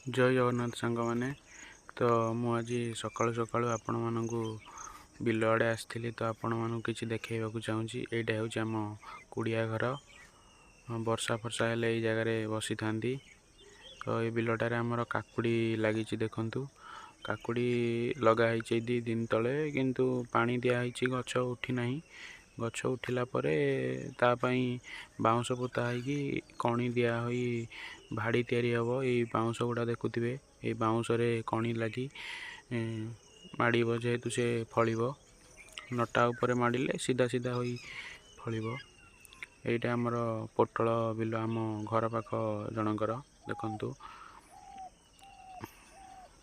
जय जगन्नाथ सांग मैंने तो मुझे सकाळु सकाळु आपण मानू बिल आड़े आसती तो आपण मानू किसी देखा चाहूँगी। यहाँ हूँ आम कुड़िया घर वर्षा फर्षा हेले ये जगार बसी था। तो ये बिलटार आमर काकुड़ी लगी देखु काकुड़ी लगाई 2 दिन तले किंतु पानी दिखाई गछ उठी ना गछ उठिला तापाई बाउंश पोता है कणी दिया भाड़ी तैयारी हम ये बाउंश गुड़ा देखुवे ये बाउंश कणी लगी माड़ जेहेतु से फल नटा उपर माड़े सीधा सीधा हो फल। यहाँ आमर पोटल बिल आम घर पाख जनकर देखु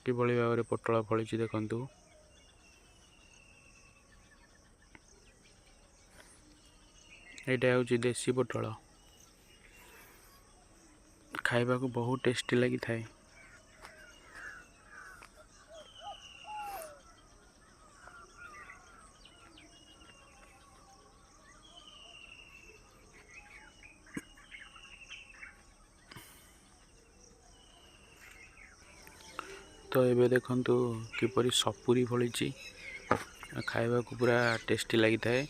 किभली भाव में पोटल फली देखु। यहाँ हूँ देसी पोटल खाइबा को बहुत टेस्टी लगी थाए। तो ये देखंतु किपरि सपुरी फली खाइबा को पूरा टेस्टी लगी थाए।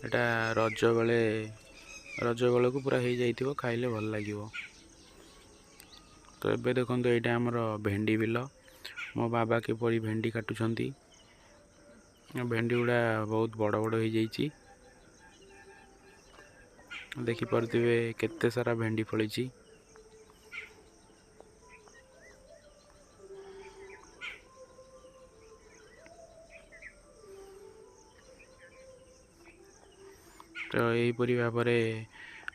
यहाँ रज बेले को पूरा हो जाइथिबो खाइले भल लागिवो। तो ये देखंतु यहाँ आमर भेंडी बिल मो बाबा किपरि भेंडी काटुछंती भेंडी गुड़ा बहुत बड़ बड़ हो जाइछि देखि परथिबे केते सारा भेंडी फली। तो यहीपरि भाव में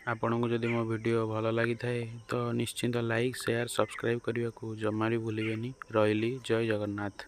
आपन को जदि मो वीडियो भल लगी थाए तो निश्चिंत लाइक शेयर सब्सक्राइब करने को जमा भी भूलिबेनी। रहिली जय जगन्नाथ।